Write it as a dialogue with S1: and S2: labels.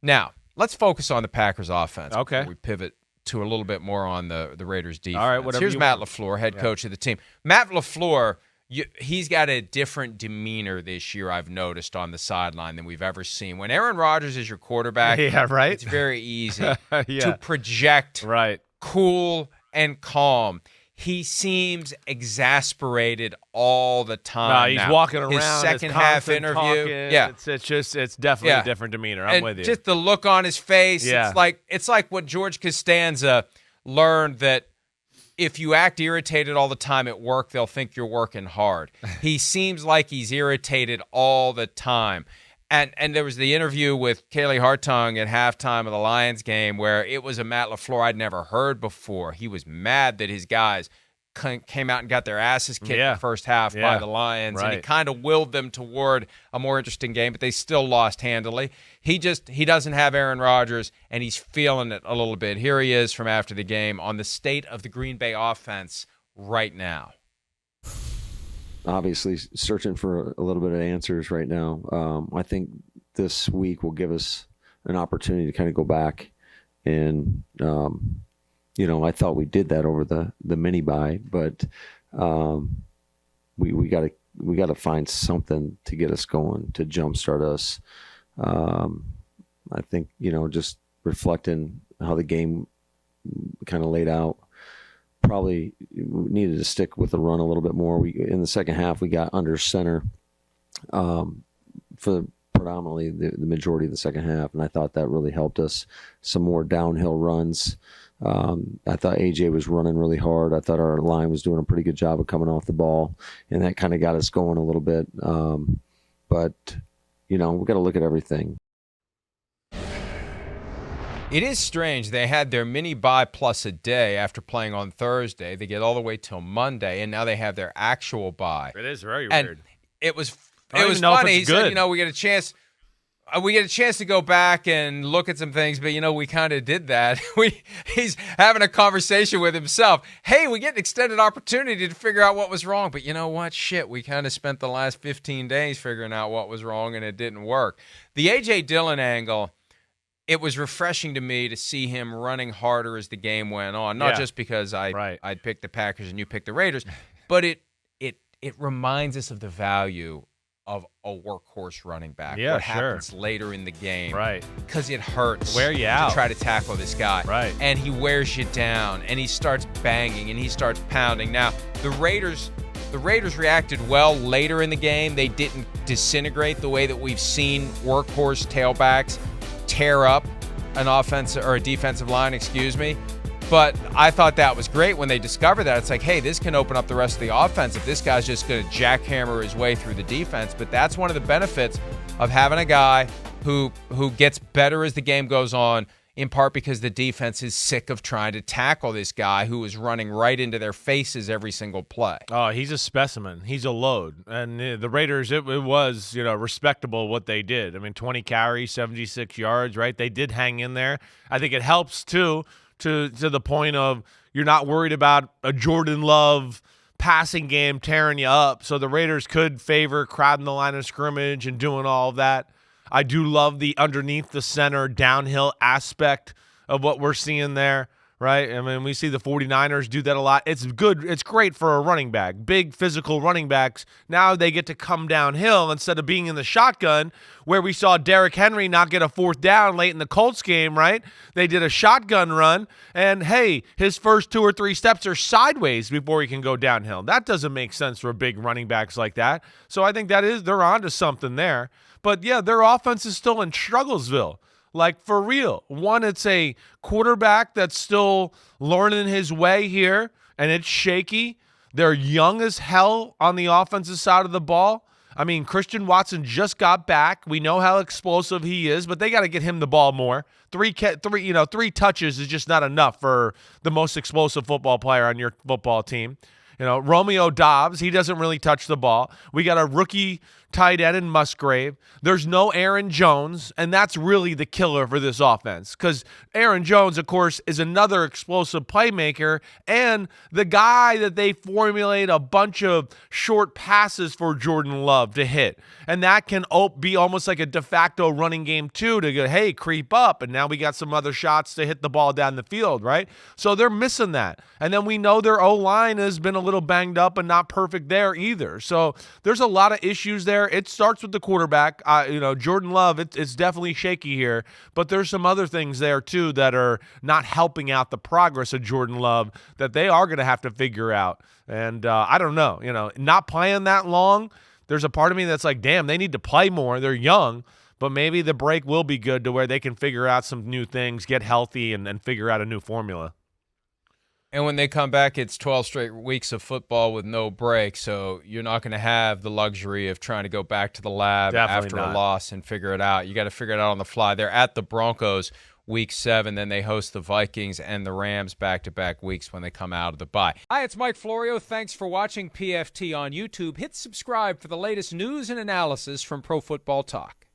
S1: Now, let's focus on the Packers offense.
S2: Okay.
S1: Before we pivot to a little bit more on the Raiders defense.
S2: All right, whatever
S1: Here's
S2: you
S1: Matt
S2: want.
S1: LaFleur, head coach of the team. Matt LaFleur, he's got a different demeanor this year, I've noticed, on the sideline than we've ever seen. When Aaron Rodgers is your quarterback, it's very easy to project cool and calm. He seems exasperated all the time.
S2: He's walking around.
S1: His second half interview,
S2: it's definitely a different demeanor. I'm with you.
S1: Just the look on his face.
S2: Yeah.
S1: It's like what George Costanza learned, that if you act irritated all the time at work, they'll think you're working hard. He seems like he's irritated all the time. And there was the interview with Kaylee Hartung at halftime of the Lions game where it was a Matt LaFleur I'd never heard before. He was mad that his guys came out and got their asses kicked in the first half by the Lions, and he kind of willed them toward a more interesting game, but they still lost handily. He doesn't have Aaron Rodgers, and he's feeling it a little bit. Here he is from after the game on the state of the Green Bay offense right now.
S3: Obviously searching for a little bit of answers right now. I think this week will give us an opportunity to kind of go back and, I thought we did that over the mini buy, but we got to find something to get us going, to jumpstart us. I think, just reflecting how the game kind of laid out, probably needed to stick with the run a little bit more. In the second half, we got under center for predominantly the majority of the second half, and I thought that really helped us. Some more downhill runs. I thought AJ was running really hard. I thought our line was doing a pretty good job of coming off the ball, and that kind of got us going a little bit. But we got to look at everything.
S1: It is strange. They had their mini bye plus a day after playing on Thursday. They get all the way till Monday, and now they have their actual bye.
S2: It is very weird.
S1: It was funny. He said, we get a chance. We get a chance to go back and look at some things, but we kind of did that. He's having a conversation with himself. Hey, we get an extended opportunity to figure out what was wrong, but you know what? Shit, we kind of spent the last 15 days figuring out what was wrong, and it didn't work. The A.J. Dillon angle. It was refreshing to me to see him running harder as the game went on. Not just because I'd picked the Packers and you picked the Raiders, but it reminds us of the value of a workhorse running back.
S2: Yeah,
S1: what happens later in the game.
S2: Right.
S1: Because it hurts
S2: wear you out
S1: to try to tackle this guy.
S2: Right.
S1: And he wears you down, and he starts banging, and he starts pounding. Now, the Raiders reacted well later in the game. They didn't disintegrate the way that we've seen workhorse tailbacks tear up an offensive or a defensive line, But I thought that was great when they discovered that. It's like, hey, this can open up the rest of the offense if this guy's just going to jackhammer his way through the defense. But that's one of the benefits of having a guy who gets better as the game goes on, in part because the defense is sick of trying to tackle this guy who is running right into their faces every single play.
S2: Oh, he's a specimen. He's a load. And the Raiders, it was, respectable what they did. I mean, 20 carries, 76 yards, right? They did hang in there. I think it helps, too, to the point of you're not worried about a Jordan Love passing game tearing you up. So the Raiders could favor crowding the line of scrimmage and doing all of that. I do love the underneath the center downhill aspect of what we're seeing there, right? I mean, we see the 49ers do that a lot. It's good. It's great for a running back. Big physical running backs. Now they get to come downhill instead of being in the shotgun where we saw Derrick Henry not get a fourth down late in the Colts game, right? They did a shotgun run, and, hey, his first 2 or 3 steps are sideways before he can go downhill. That doesn't make sense for big running backs like that. So I think they're onto something there. But, yeah, their offense is still in Strugglesville. Like, for real. One, it's a quarterback that's still learning his way here, and it's shaky. They're young as hell on the offensive side of the ball. I mean, Christian Watson just got back. We know how explosive he is, but they got to get him the ball more. Three touches is just not enough for the most explosive football player on your football team. Romeo Doubs, he doesn't really touch the ball. We got a rookie tight end in Musgrave. There's no Aaron Jones, and that's really the killer for this offense because Aaron Jones, of course, is another explosive playmaker and the guy that they formulate a bunch of short passes for Jordan Love to hit. And that can be almost like a de facto running game too, to go, hey, creep up, and now we got some other shots to hit the ball down the field, right? So they're missing that. And then we know their O-line has been a little banged up and not perfect there either. So there's a lot of issues there. It starts with the quarterback. Jordan Love, it's definitely shaky here, but there's some other things there too that are not helping out the progress of Jordan Love that they are going to have to figure out. And I don't know, not playing that long, there's a part of me that's like, damn, they need to play more. They're young, but maybe the break will be good to where they can figure out some new things, get healthy, and figure out a new formula.
S1: And when they come back, it's 12 straight weeks of football with no break, so you're not going to have the luxury of trying to go back to the lab after a loss and figure it out. You got to figure it out on the fly. They're at the Broncos Week 7, then they host the Vikings and the Rams back-to-back weeks when they come out of the bye. Hi, it's Mike Florio. Thanks for watching PFT on YouTube. Hit subscribe for the latest news and analysis from Pro Football Talk.